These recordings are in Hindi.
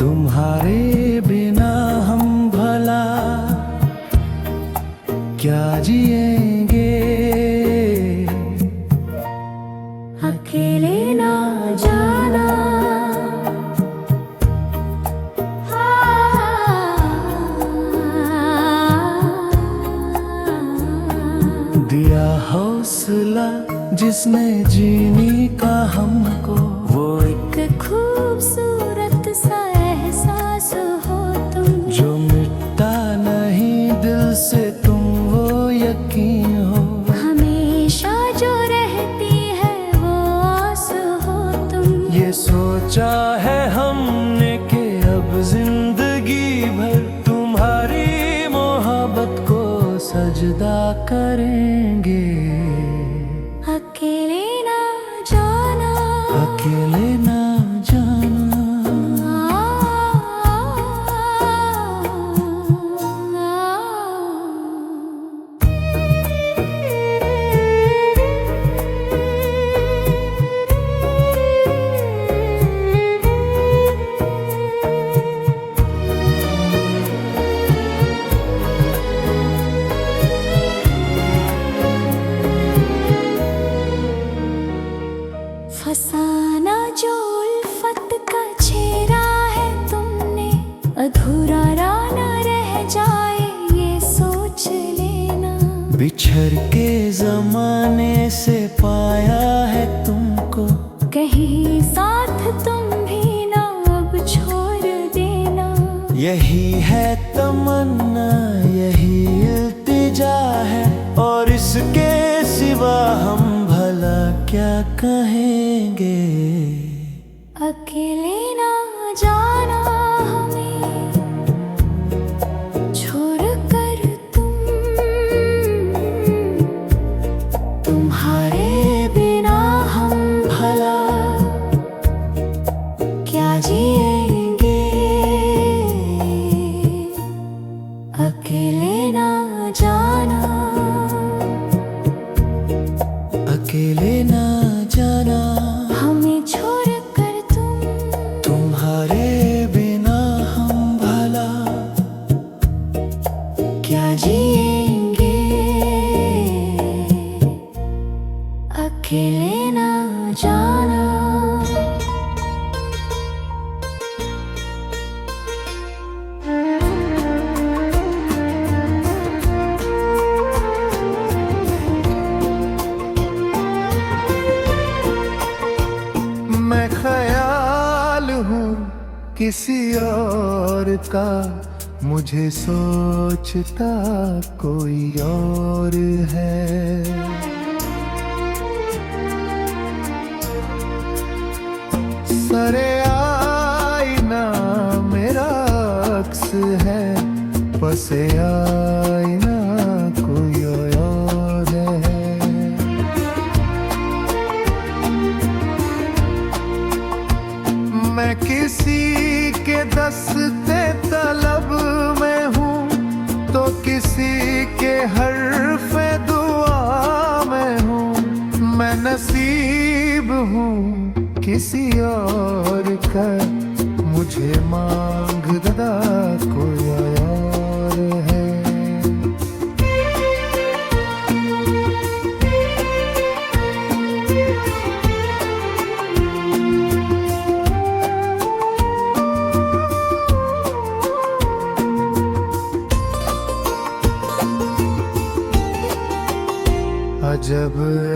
तुम्हारे बिना हम भला क्या जिएंगे। अकेले ना जाना, दिया हौसला जिसने जीने का हमको, वो एक खूबसूरत सा एहसास हो तुम, जो मिटता नहीं दिल से तुम वो यकीन हो। हमेशा जो रहती है वो आस हो तुम। ये सोचा है हमने कि अब जिंदगी भर तुम्हारी मोहब्बत को सजदा करेंगे। अकेले ना जाना, अकेले ना जाना। फसाना जो उल्फत का छेड़ा है तुमने, अधूरा ना रह जाए ये सोच लेना। बिछड़ के जमाने से पाया है तुमको, कहीं साथ तुम भी ना अब छोड़ देना। यही है तमन्ना, यही इल्तिजा है, और इसके सिवा हम भला क्या कहेंगे। अकेले ना जाना हमें छोड़ कर तुम, तुम्हारे बिना हम भला क्या जिएंगे। अकेले ना जाना, अकेले ना जाना हमें छोड़ कर तुम, तुम्हारे बिना हम भला क्या जिएंगे। अकेले ना जाना। मैं ख्याल हूँ किसी और का, मुझे सोचता कोई और है। सरे आईना मेरा अक्स है, पसे आईना कोई और है। मैं किसी के दस्ते तलब में हूँ, तो किसी के हर्फ़े दुआ में हूँ। मैं नसीब हूँ किसी और का, मुझे मांग दादा कोई और है। अजब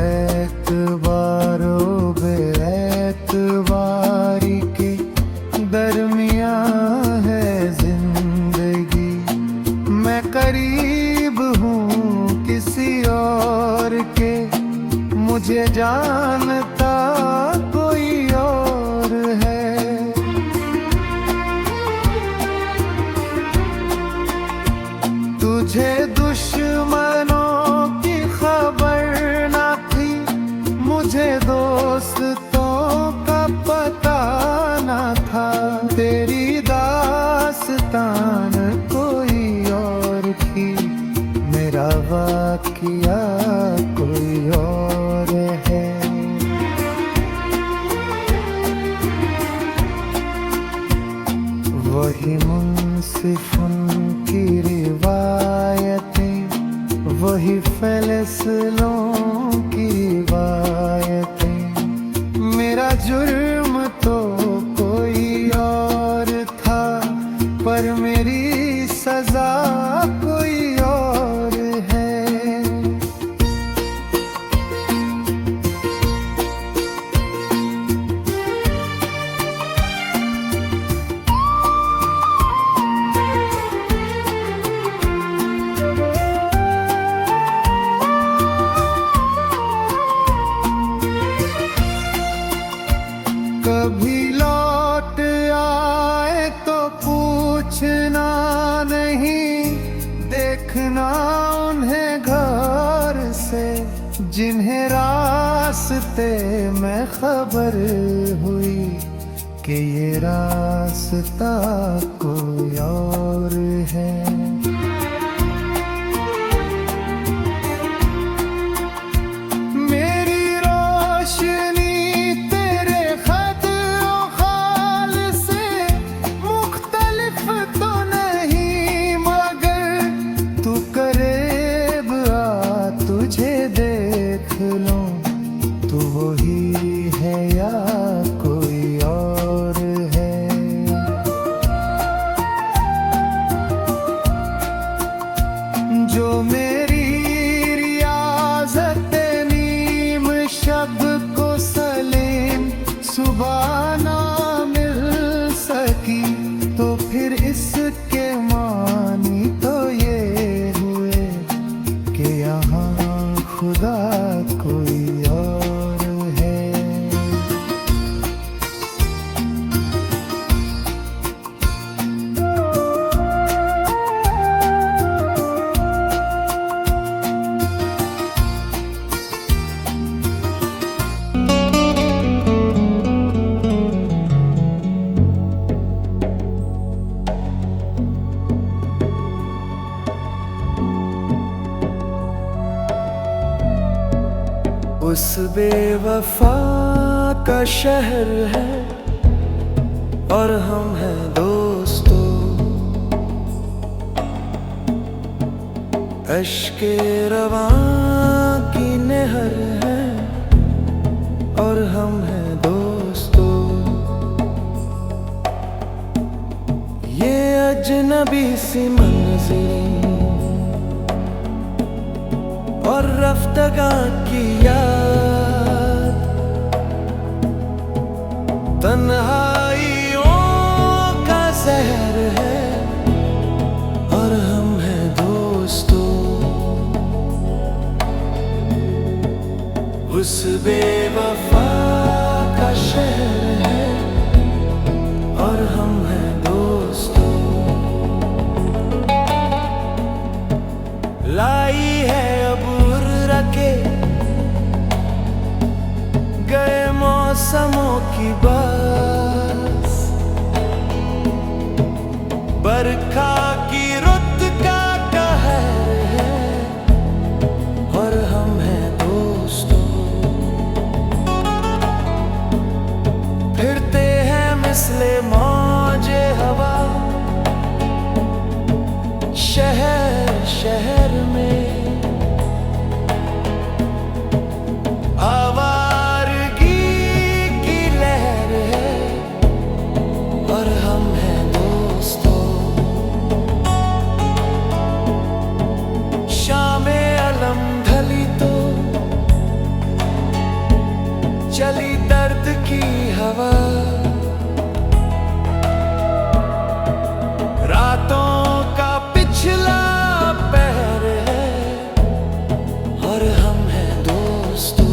एतबारो बेएतबारी के दरमियाँ है जिंदगी। मैं करीब हूँ किसी और के, मुझे जानता कोई और है। तुझे दुश्मनों की खबर ना थी, मुझे दोस्तों का पता ना था। तेरी दास्तान कोई और थी, मेरा वाक़िया कोई और है। वही मुंसिफुन की रिवायतें, वही फैसलों की रिवायतें। मेरा जुर्म तो कोई और था, पर मेरी सजा कोई और है। कभी लौट आए तो पूछना नहीं, देखना उन्हें घर से जिन्हें रास्ते में खबर हुई कि ये रास्ता कोई और है। मेरी रोशनी तेरे खत और खाल से मुख्तलिफ तो नहीं, मगर तू करीब आ तुझे देख लूं, तू वही है या कोई और है। जो मेरी रियाज़त नीम शब को सलीम सुबह ना मिल सकी, तो फिर इसके मानी तो ये हुए कि यहाँ खुदा कोई और है। उस बेवफा का शहर है और हम हैं दोस्तों, अश्के रवां की नहर है और हम हैं दोस्तों। ये अजनबी सी मंजिल और रफ्तगा की याद, तन्हाइयों का जहर है और हम हैं दोस्तों। उस बेवफा का शहर है और हम हैं दोस्तों। लाई है अब के गए मौसमों की बास, बरखा की रुत का कहर है और हम हैं दोस्तों। फिरते हैं मिसले मौजे हवा शहर शहर में, आवारगी की लहर है और हम हैं दोस्तों। शामे अलम ढली तो चली दर्द की हवा, रातों का पिछला पहर है और हम हैं दोस्तों।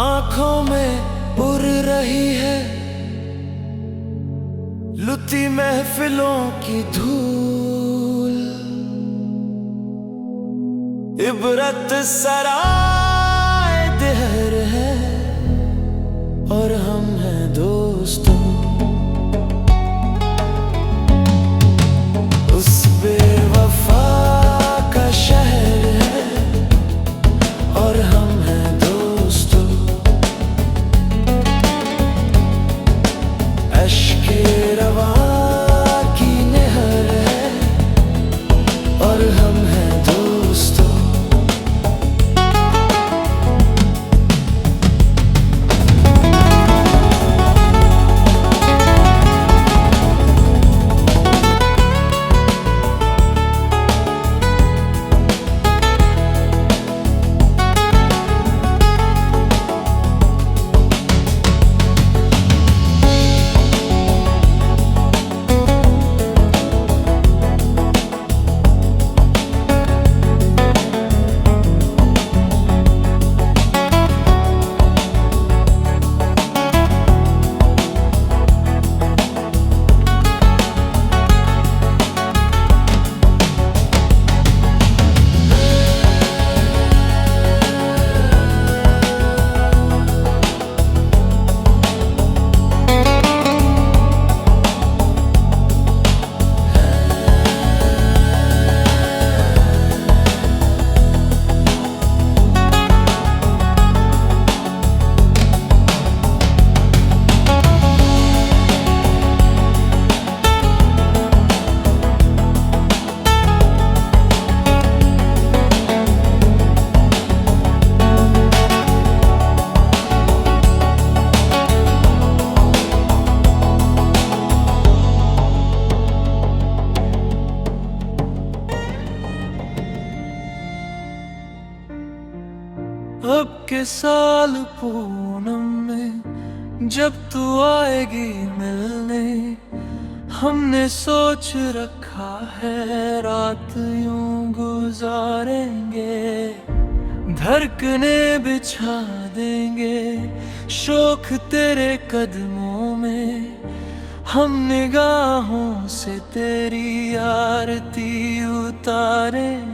आँखों में उड़ रही है लुटी महफिलों की धूल, इबरत सराय देहर है और हम हैं दोस्तों। उस बेवफा का शहर है और हम हैं दोस्तों। अश्के रवा की नहर है और हम हैं दोस्तों। अब के साल पूनम में जब तू आएगी मिलने, हमने सोच रखा है रात यूं गुजारेंगे। धड़कने बिछा देंगे शोक तेरे कदमों में, हम निगाहों से तेरी आरती उतारेंगे।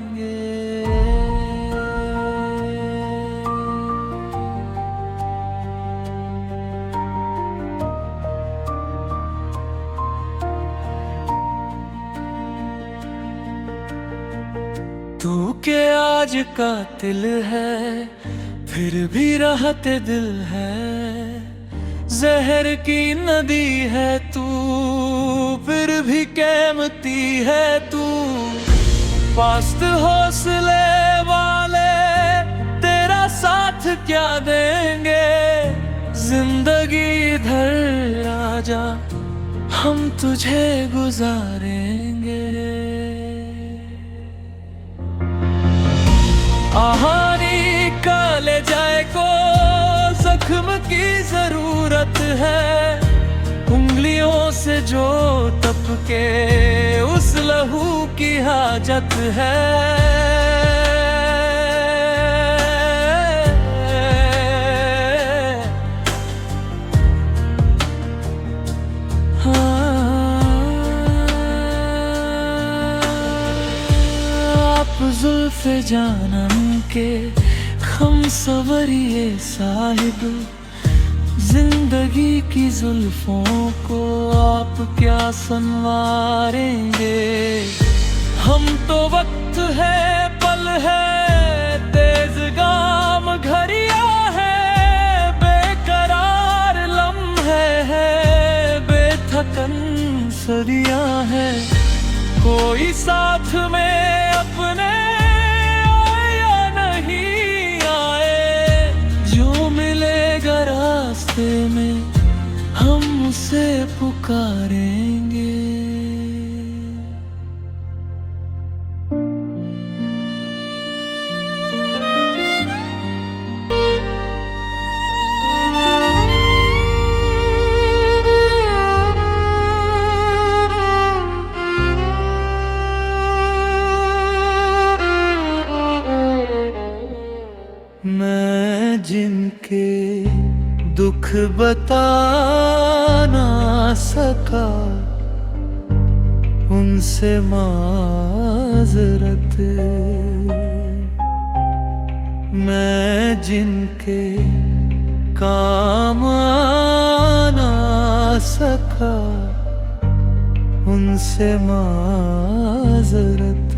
तू के आज कातिल है फिर भी राहते दिल है। जहर की नदी है तू फिर भी कीमती है तू। पास्त हौसले वाले तेरा साथ क्या देंगे। जिंदगी इधर आजा हम तुझे गुजारेंगे। आहानी का ले जाए को जख्म की जरूरत है। उंगलियों से जो टपके उस लहू की हाजत है। जुल्फ़े जानम के हम सवरिए साहिब, जिंदगी की जुल्फों को आप क्या संवारेंगे। हम तो वक्त है पल है तेज गाम घड़िया है। बेकरार लम्हे है बेथकन सदियां है। कोई साथ में अपने आए या नहीं आए, जो मिलेगा रास्ते में हम उसे पुकारेंगे। मैं जिनके दुख बता ना सका, उनसे माजरत। मैं जिनके काम आ ना सका उनसे माजरत।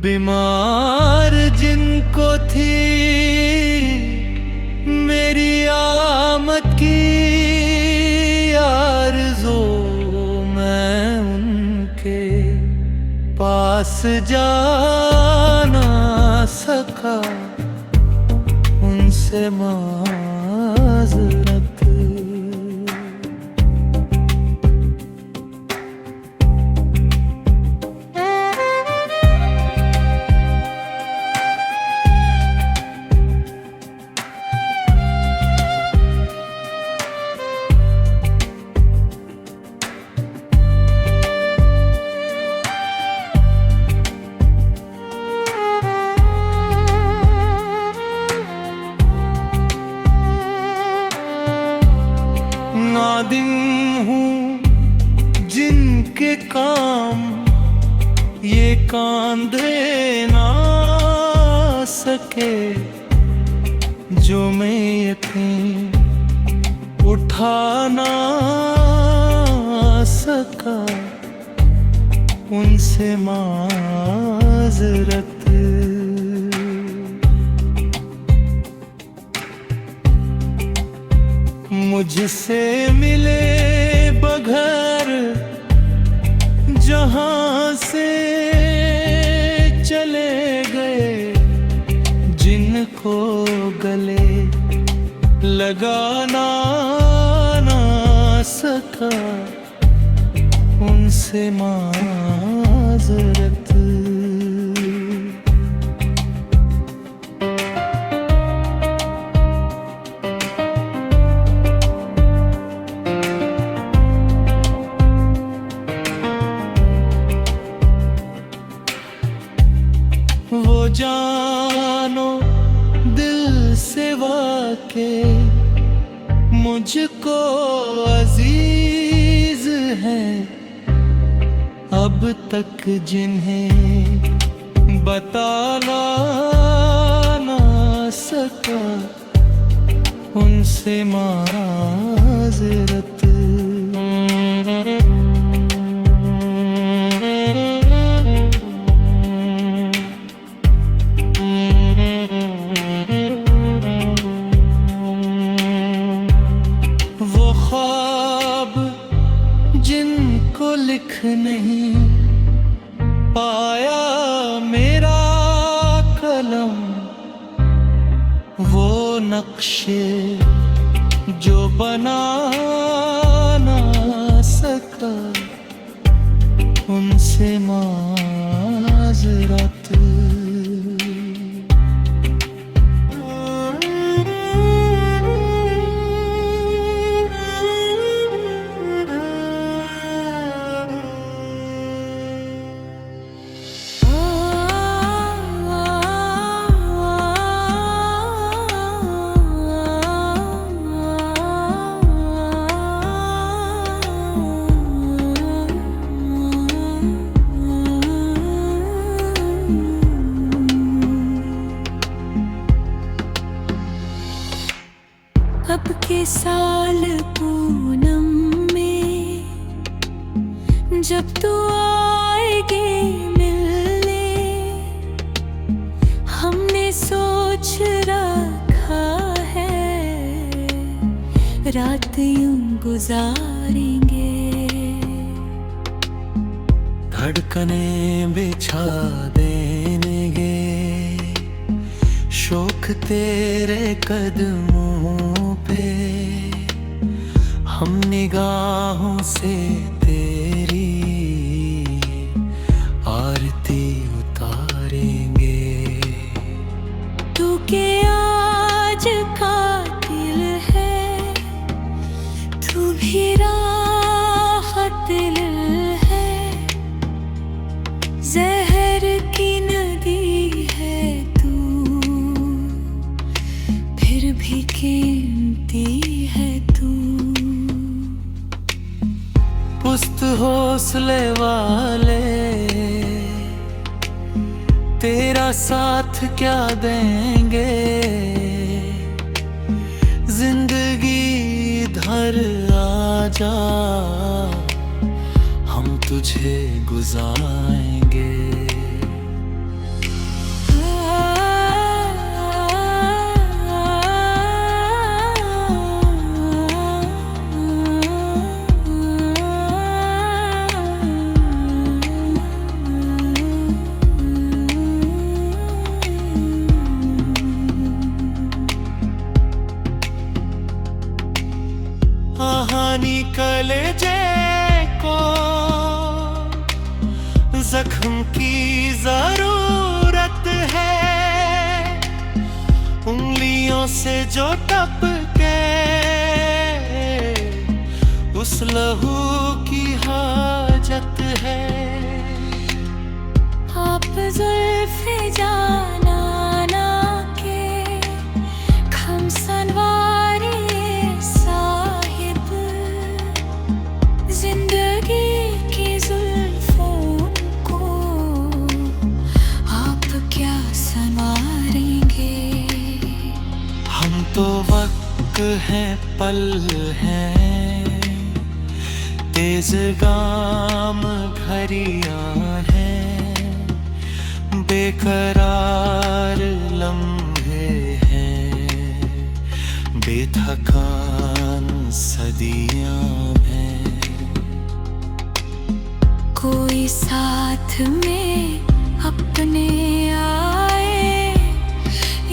बीमार जिनको थी मेरी आमद की आरज़ू, मैं उनके पास जा ना सका उनसे माजरत। नादिम हूँ जिनके काम ये कांधे ना सके, जो मैं यकीन उठा ना सका उनसे माजरत। मुझसे मिले बगैर जहां से चले गए, जिनको गले लगाना ना सका उनसे माजरत। वो जानो दिल से वाके मुझको अजीज है, अब तक जिन्हें बताना ना सका उनसे माजरत। जिनको लिख नहीं पाया मेरा कलम, वो नक्शे जो बना ना सका उनसे माजरत। अब के साल पूनम में जब तू आएगी मिलने, हमने सोच रखा है रात यूं गुजारेंगे। धड़कने बिछा देंगे शौक तेरे कदमों पे, हम निगाहों से तेरी आरती उतारेंगे। तू के आज कातिल है, तू भी राहत है, जहर की नदी है तू, फिर भी कीमती है तू। पुस्त हौसले वाले तेरा साथ क्या देंगे, जिंदगी इधर आजा, हम तुझे गुजारेंगे। कहानी कलेजे को जख्म की जरूरत है, उंगलियों से जो टपके उस लहू की हाजत है। आप जुल्फ़े जाना ना के खम सनवारी साहिब, जिंदगी की जुल्फ़ों को आप क्या संवारेंगे। हम तो वक्त हैं, पल हैं, तेज गाम घड़ियां हैं, बेकरार लम्हे हैं, बेथकान सदियां हैं। कोई साथ में अपने आए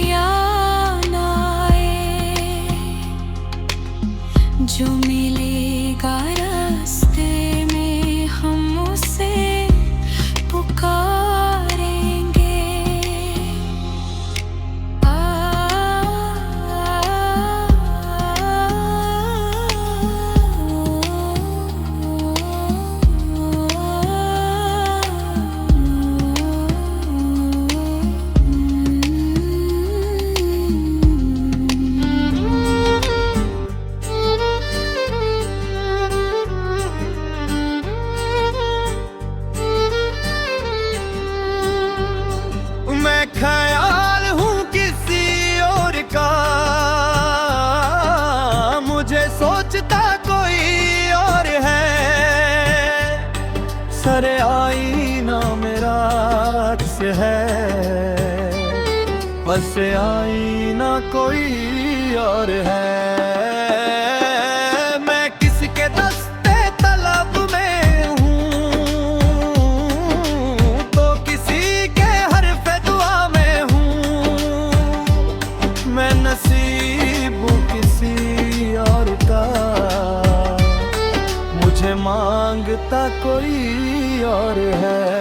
या ना आए, जो मिलेगा रास्ते में हम उसे पुकारेंगे। मैं ख्याल हूँ किसी और का, मुझे सोचता कोई और है, सरे आईना मेरा अक्स है, बस आईना कोई और है। मैं किसके दस्ते तलब में हूँ, तो किसी के हरफ दुआ में हूँ, मैं नसीब हूँ किसी और का, मुझे मांगता कोई और है।